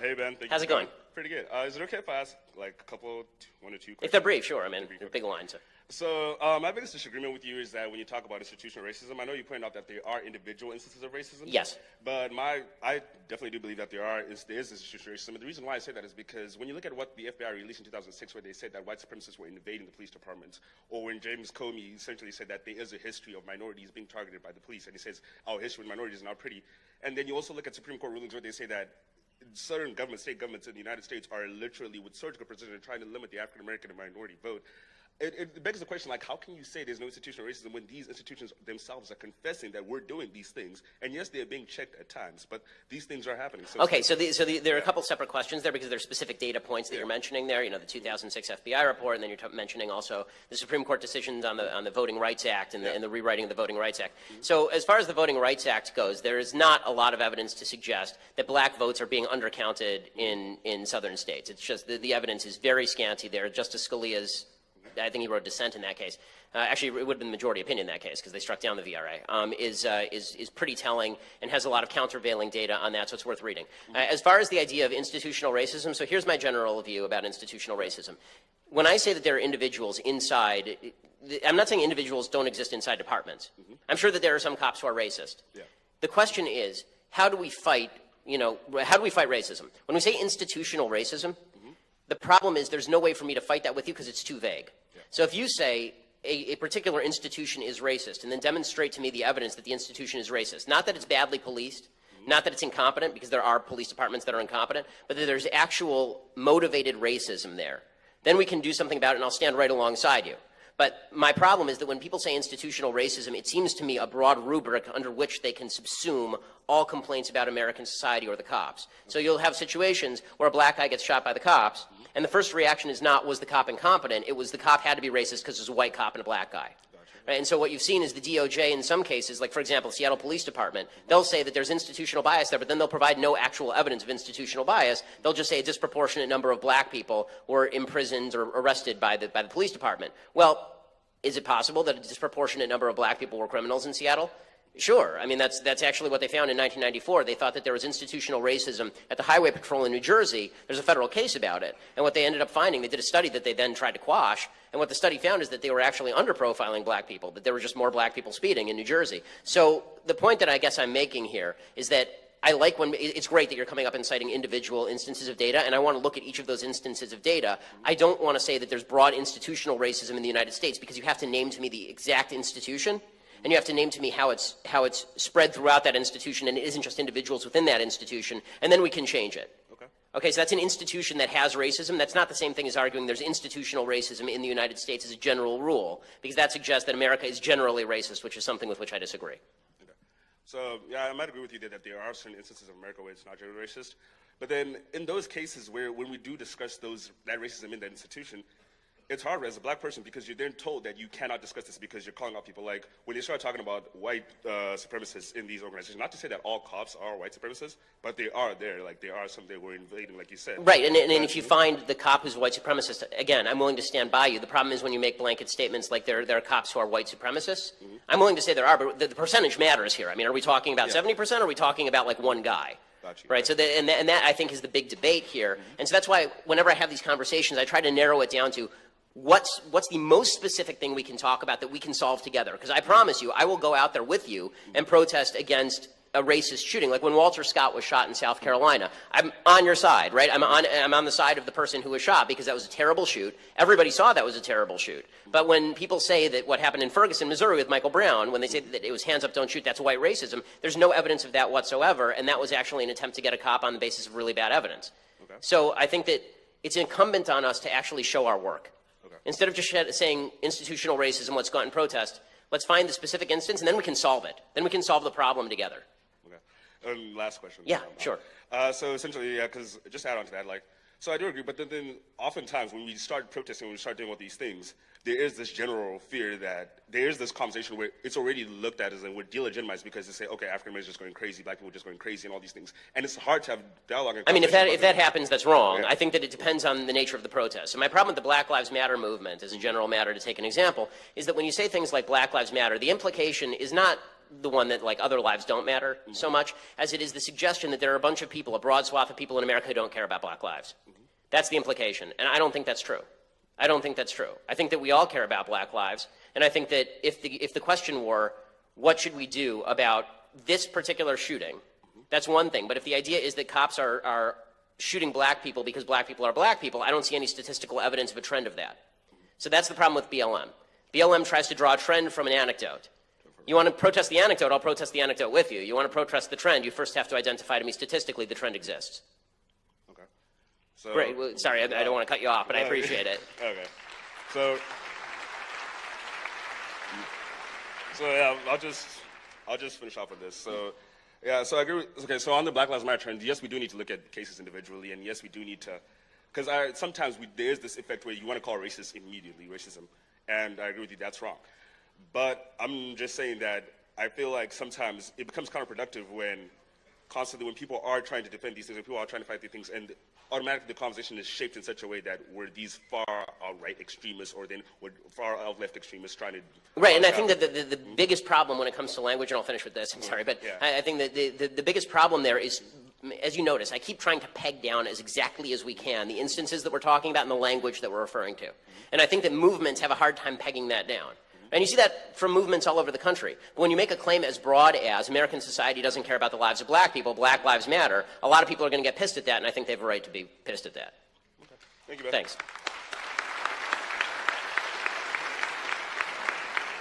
Hey, Ben. Thank How's you it going? Pretty good. Is it okay if I ask like a couple, one or two questions? If they're brief, sure. I mean, big lines. So my biggest disagreement with you is that when you talk about institutional racism, I know you pointed out that there are individual instances of racism. Yes. But I definitely do believe that there is institutional racism. And the reason why I say that is because when you look at what the FBI released in 2006, where they said that white supremacists were invading the police departments, or when James Comey essentially said that there is a history of minorities being targeted by the police, and he says, our history with minorities is not pretty. And then you also look at Supreme Court rulings where they say that certain governments, state governments in the United States are literally with surgical precision trying to limit the African American and minority vote. It begs the question, like, how can you say there's no institutional racism when these institutions themselves are confessing that we're doing these things? And yes, they're being checked at times, but these things are happening. So okay, so there are a couple separate questions there because there's specific data points that you're mentioning there. You know, the 2006 FBI report, and then you're mentioning also the Supreme Court decisions on the Voting Rights Act and the rewriting of the Voting Rights Act. So as far as the Voting Rights Act goes, there is not a lot of evidence to suggest that black votes are being undercounted in southern states. It's just the evidence is very scanty there. Justice Scalia's, I think he wrote dissent in that case. Actually, it would have been the majority opinion in that case because they struck down the VRA. Is pretty telling and has a lot of countervailing data on that, so it's worth reading. As far as the idea of institutional racism, so here's my general view about institutional racism. When I say that there are individuals inside, I'm not saying individuals don't exist inside departments. I'm sure that there are some cops who are racist. Yeah. The question is, how do we fight? How do we fight racism? When we say institutional racism, the problem is there's no way for me to fight that with you because it's too vague. Yeah. So if you say a particular institution is racist and then demonstrate to me the evidence that the institution is racist, not that it's badly policed, not that it's incompetent because there are police departments that are incompetent, but that there's actual motivated racism there, then we can do something about it and I'll stand right alongside you. But my problem is that when people say institutional racism, it seems to me a broad rubric under which they can subsume all complaints about American society or the cops. So you'll have situations where a black guy gets shot by the cops, and the first reaction is not, was the cop incompetent? It was the cop had to be racist because there's a white cop and a black guy. Right? And so what you've seen is the DOJ in some cases, like for example, Seattle Police Department, they'll say that there's institutional bias there, but then they'll provide no actual evidence of institutional bias. They'll just say a disproportionate number of black people were imprisoned or arrested by the police department. Well, is it possible that a disproportionate number of black people were criminals in Seattle? Sure. I mean, that's actually what they found in 1994. They thought that there was institutional racism at the Highway Patrol in New Jersey. There's a federal case about it. And what they ended up finding, they did a study that they then tried to quash. And what the study found is that they were actually under-profiling black people, that there were just more black people speeding in New Jersey. So the point that I guess I'm making here is that I like when it's great that you're coming up and citing individual instances of data, and I want to look at each of those instances of data. I don't want to say that there's broad institutional racism in the United States because you have to name to me the exact institution. And you have to name to me how it's spread throughout that institution, and it isn't just individuals within that institution, and then we can change it. Okay, so that's an institution that has racism. That's not the same thing as arguing there's institutional racism in the United States as a general rule, because that suggests that America is generally racist, which is something with which I disagree. Okay. So, yeah, I might agree with you that there are certain instances of America where it's not generally racist. But then in those cases where when we do discuss that racism in that institution, it's hard as a black person because you're then told that you cannot discuss this because you're calling out people like when they start talking about white supremacists in these organizations. Not to say that all cops are white supremacists, but they are there. Like there are some that were invading, like you said. Right, and if you find the cop who's a white supremacist, again, I'm willing to stand by you. The problem is when you make blanket statements like there are cops who are white supremacists. I'm willing to say there are, but the percentage matters here. I mean, are we talking about 70%? Or are we talking about like one guy? Right, so and that I think is the big debate here. And so that's why whenever I have these conversations, I try to narrow it down to what's the most specific thing we can talk about that we can solve together? Because I promise you, I will go out there with you and protest against a racist shooting. Like when Walter Scott was shot in South Carolina, I'm on your side, right? I'm on the side of the person who was shot because that was a terrible shoot. Everybody saw that was a terrible shoot. But when people say that what happened in Ferguson, Missouri with Michael Brown, when they say that it was hands up, don't shoot, that's white racism, there's no evidence of that whatsoever, and that was actually an attempt to get a cop on the basis of really bad evidence. Okay. So I think that it's incumbent on us to actually show our work. Instead of just saying institutional racism, let's go out and protest, let's find the specific instance, and then we can solve it. Then we can solve the problem together. Okay. Last question. Yeah, sure. So essentially, yeah, because just to add on to that, like, so I do agree, but then oftentimes when we start protesting, when we start doing all these things, there is this general fear that there is this conversation where it's already looked at as and we're delegitimized because they say, okay, African Americans are just going crazy, black people are just going crazy, and all these things. And it's hard to have dialogue. And I mean, if that happens, that's wrong. Yeah. I think that it depends on the nature of the protest. So my problem with the Black Lives Matter movement, as a general matter, to take an example, is that when you say things like Black Lives Matter, the implication is not the one that, like, other lives don't matter so much, as it is the suggestion that there are a bunch of people, a broad swath of people in America who don't care about black lives. That's the implication, and I don't think that's true. I don't think that's true. I think that we all care about black lives, and I think that if the question were, what should we do about this particular shooting, that's one thing. But if the idea is that cops are shooting black people because black people are black people, I don't see any statistical evidence of a trend of that. So that's the problem with BLM. BLM tries to draw a trend from an anecdote. You want to protest the anecdote, I'll protest the anecdote with you. You want to protest the trend, you first have to identify to me statistically the trend exists. Okay. So, Great. Well, sorry, I don't want to cut you off, but I appreciate it. Okay. So yeah, I'll just finish off with this. So yeah, so I agree with, okay, so on the Black Lives Matter trend, yes, we do need to look at cases individually, and yes, we do need to, because sometimes there is this effect where you want to call racist immediately racism, and I agree with you, that's wrong. But I'm just saying that I feel like sometimes it becomes counterproductive when constantly, when people are trying to defend these things, when people are trying to fight these things, and automatically the conversation is shaped in such a way that we're these far out-right extremists, or then we're far out-left extremists trying to... Right, and I think that the biggest problem when it comes to language, and I'll finish with this, I'm sorry, but yeah. I think that the biggest problem there is, as you notice, I keep trying to peg down as exactly as we can the instances that we're talking about and the language that we're referring to. And I think that movements have a hard time pegging that down. And you see that from movements all over the country. But when you make a claim as broad as American society doesn't care about the lives of black people, Black Lives Matter, a lot of people are going to get pissed at that, and I think they have a right to be pissed at that. Okay. Thank you, Ben. Thanks.